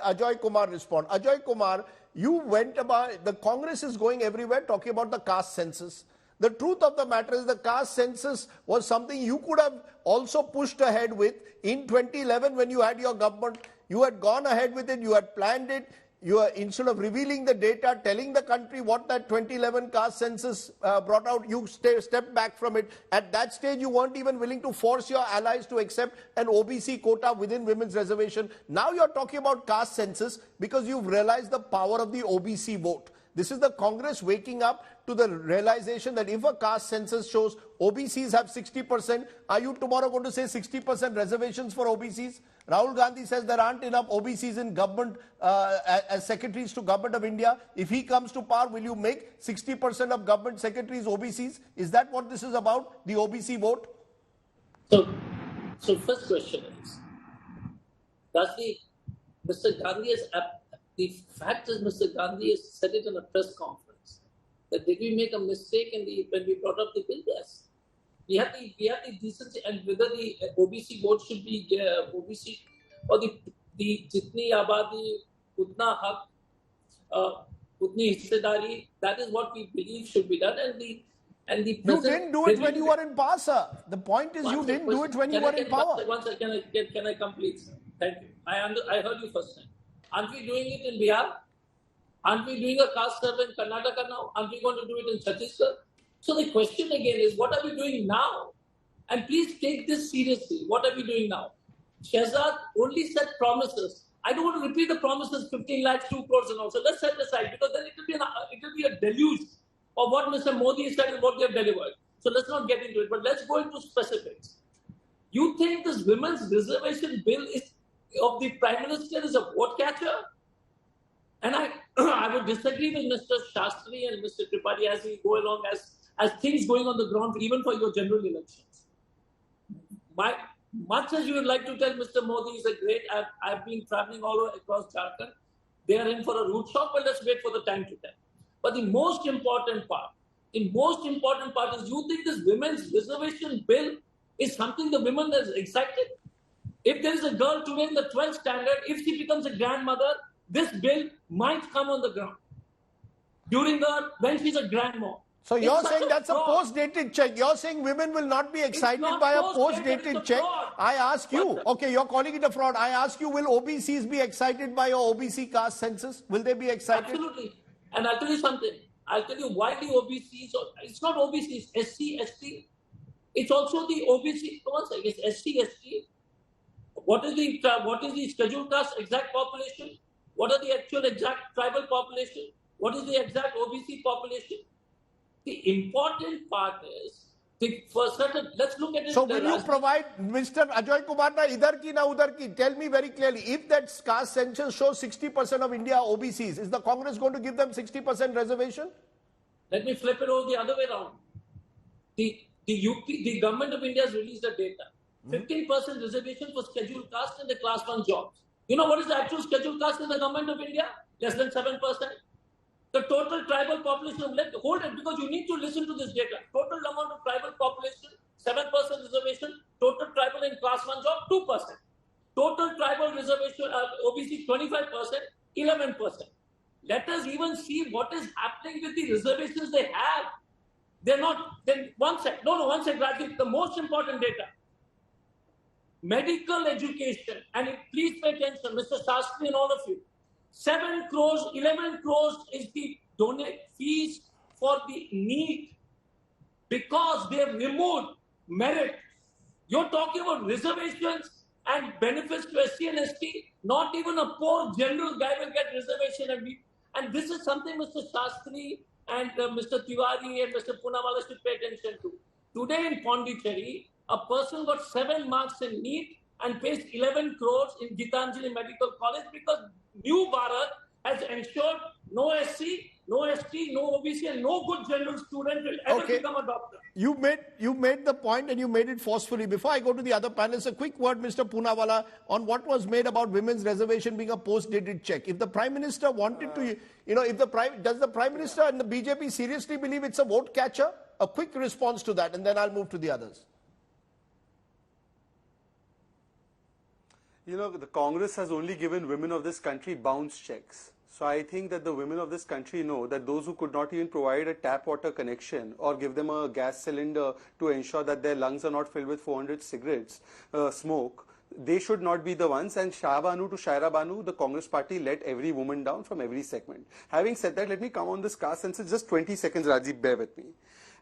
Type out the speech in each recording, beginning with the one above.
Ajoy Kumar respond. Ajoy Kumar, you went about, the Congress is going everywhere talking about the caste census. The truth of the matter is the caste census was something you could have also pushed ahead with in 2011 when you had your government. You had gone ahead with it, you had planned it. You are, instead of revealing the data, telling the country what that 2011 caste census brought out, you stepped back from it. At that stage, you weren't even willing to force your allies to accept an OBC quota within women's reservation. Now you're talking about caste census because you've realized the power of the OBC vote. This is the Congress waking up to the realization that if a caste census shows OBCs have 60%, are you tomorrow going to say 60% reservations for OBCs? Rahul Gandhi says there aren't enough OBCs in government as secretaries to Government of India. If he comes to power, will you make 60% of government secretaries OBCs? Is that what this is about, the OBC vote? So first question is, does Mr. Gandhi has, the fact is Mr. Gandhi has said it in a press conference that did we make a mistake when we brought up the bill? Yes. We have the decency, and whether the OBC vote should be OBC or the jitni abadi, utna haq, utni hissedari, that is what we believe should be done. And the you didn't do it when you were in power, sir. The point is you didn't do it when you were in power. One second, can I complete, sir? Thank you. I heard you first time. Aren't we doing it in Bihar? Aren't we doing a caste survey in Karnataka now? Aren't we going to do it in Chhattisgarh? So the question again is, what are we doing now? And please take this seriously. What are we doing now? Shehzad only said promises. I don't want to repeat the promises, 15 lakhs, 2 crores and all. So let's set aside, because then it will be a deluge of what Mr. Modi said and what they have delivered. So let's not get into it, but let's go into specifics. You think this women's reservation bill of the Prime Minister is a vote catcher? And I would disagree with Mr. Shastri and Mr. Droupadi as we go along, as things going on the ground, even for your general elections. Much as you would like to tell Mr. Modi is a great, I've been traveling all over across Jharkhand. They are in for a root shock, but let's wait for the time to tell. But the most important part is, you think this women's reservation bill is something the women is excited? If there is a girl today in the 12th standard, if she becomes a grandmother, this bill might come on the ground when she's a grandma. So you're saying that's a post-dated check. You're saying women will not be excited by a post-dated check. I ask you, okay, you're calling it a fraud. I ask you, will OBCs be excited by your OBC caste census? Will they be excited? Absolutely. And I'll tell you something. I'll tell you why the OBCs, it's not OBCs, SC, ST. It's also the OBC, it's SC, ST. What is the scheduled caste exact population? What are the actual exact tribal population? What is the exact OBC population? The important part is, let's look at it. So will you provide, Mr. Ajoy Kumar, na idhar ki na udhar ki, tell me very clearly, if that caste census shows 60% of India OBCs, is the Congress going to give them 60% reservation? Let me flip it over the other way around. The government of India has released the data. 15% reservation for scheduled caste in the class 1 jobs. You know what is the actual scheduled caste in the government of India? Less than 7%. The total tribal population, hold it, because you need to listen to this data. Total amount of tribal population, 7% reservation. Total tribal in class 1 job, 2%. Total tribal reservation, OBC 25%, 11%. Let us even see what is happening with the reservations they have. They're not, then one sec, Rajiv, the most important data. Medical education, and please pay attention, Mr. Shastri and all of you. 7 crores, 11 crores is the donate fees for the NEET, because they have removed merit. You're talking about reservations and benefits to SC and ST. Not even a poor general guy will get reservation. And this is something Mr. Shastri and Mr. Tiwari and Mr. Poonawalla should pay attention to. Today in Pondicherry, a person got 7 marks in NEET and pays 11 crores in Gitanjali Medical College, because New Bharat has ensured no SC, no ST, no OBC, and no good general student will ever become a doctor. You made the point, and you made it forcefully. Before I go to the other panelists, a quick word, Mr. Poonawalla, on what was made about women's reservation being a post-dated check. If the Prime Minister wanted to, does the Prime Minister and the BJP seriously believe it's a vote catcher? A quick response to that, and then I'll move to the others. You know, the Congress has only given women of this country bounce checks. So I think that the women of this country know that those who could not even provide a tap water connection or give them a gas cylinder to ensure that their lungs are not filled with 400 cigarettes, smoke, they should not be the ones. And Shah Banu to Shaira Banu, the Congress party let every woman down from every segment. Having said that, let me come on this caste census. Just 20 seconds, Rajiv, bear with me.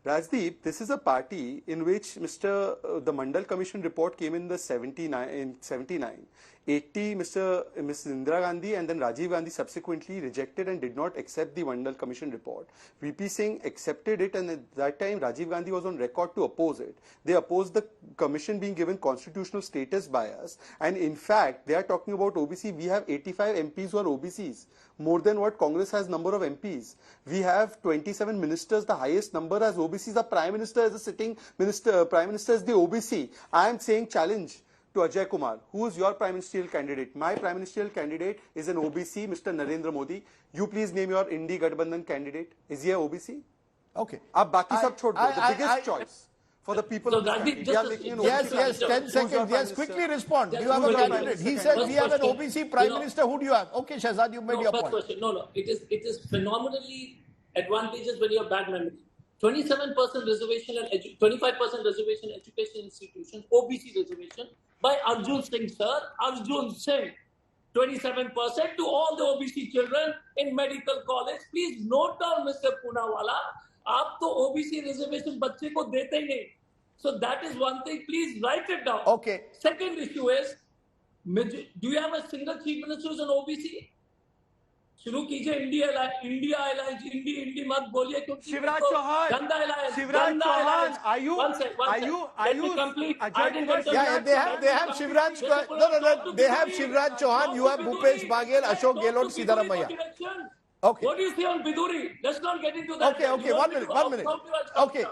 Rajdeep, this is a party in which the Mandal Commission report came in 79. 80, Ms. Indira Gandhi and then Rajiv Gandhi subsequently rejected and did not accept the Mandal Commission report. VP Singh accepted it, and at that time Rajiv Gandhi was on record to oppose it. They opposed the commission being given constitutional status by us, and in fact they are talking about OBC. We have 85 MPs who are OBCs, more than what Congress has number of MPs. We have 27 ministers, the highest number as OBCs. The Prime Minister is a sitting minister, Prime Minister is the OBC. I am saying challenge to Ajay Kumar. Who is your Prime Ministerial candidate? My Prime Ministerial candidate is an OBC, Mr. Narendra Modi. You please name your Indi Gadbandhan candidate. Is he a OBC? Okay. Ab baki sab chhod do. The biggest choice for the people So of this Rajiv, country. just We are a- making an Yes, OBC yes, candidate. 10 Who's your seconds. Prime Yes, Minister? quickly respond. Do Just you have a quickly. candidate? He First said we have an question. OBC Prime No. Minister. Who do you have? Okay, Shahzad, you made your First point. question. No. It is phenomenally advantageous when you have bad memory. 27% reservation and 25% reservation education institutions, OBC reservation by Arjun Singh, sir. Arjun Singh. 27% to all the OBC children in medical college. Please note down, Mr. Poonawala. आप तो OBC reservation बच्चे को देते ही नहीं. So that is one thing. Please write it down. Okay. Second issue is, do you have a single chief minister who's an OBC? शुरू कीजिए India alliance इंडी मत बोलिए क्योंकि Shivraj Chauhan. गंदा alliance Shivraj Chauhan, are you? Let me complete. I didn't enter Yeah, that. they have Shivraj. No. They have Shivraj Chauhan. You have Bhupesh Baghel, Ashok Gehlot, Siddaramaiah. Okay. What do you say on Biduri? Let's not get into that. Okay. 1 minute. Okay.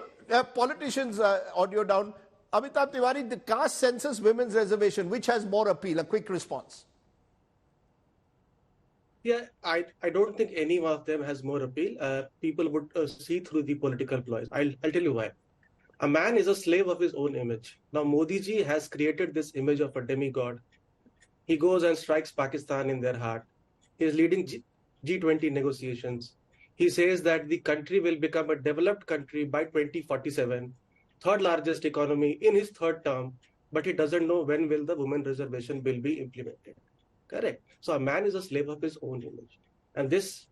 Politicians, audio down. Amitabh Tiwari, the caste census women's reservation, which has more appeal? A quick response. Yeah, I don't think any one of them has more appeal. People would see through the political ploys. I'll tell you why. A man is a slave of his own image. Now, Modi ji has created this image of a demigod. He goes and strikes Pakistan in their heart. He is leading G20 negotiations. He says that the country will become a developed country by 2047, third largest economy in his third term, but he doesn't know when will the women reservation bill be implemented. Correct. So a man is a slave of his own image. And this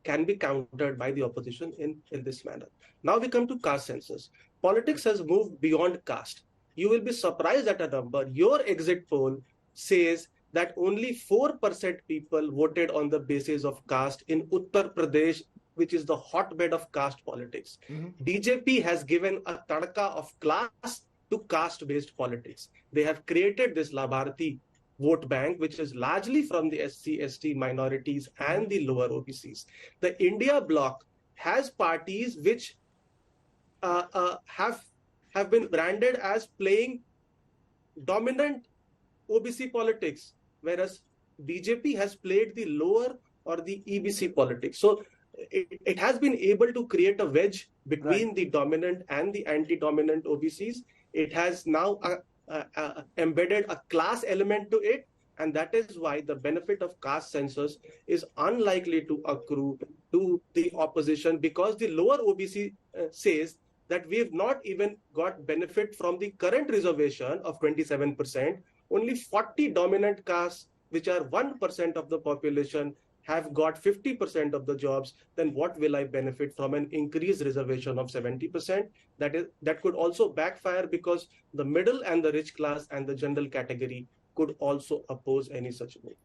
can be countered by the opposition in this manner. Now we come to caste census. Politics has moved beyond caste. You will be surprised at a number. Your exit poll says that only 4% people voted on the basis of caste in Uttar Pradesh, which is the hotbed of caste politics. BJP has given a tadka of class to caste-based politics. They have created this Labharti vote bank, which is largely from the SC, ST minorities and the lower OBCs. The India bloc has parties which have been branded as playing dominant OBC politics, whereas BJP has played the lower or the EBC politics. So it has been able to create a wedge between the dominant and the anti-dominant OBCs. It has now embedded a class element to it, and that is why the benefit of caste census is unlikely to accrue to the opposition, because the lower OBC says that we have not even got benefit from the current reservation of 27%. Only 40 dominant castes, which are 1% of the population, have got 50% of the jobs. Then what will I benefit from an increased reservation of 70%? That could also backfire, because the middle and the rich class and the general category could also oppose any such move.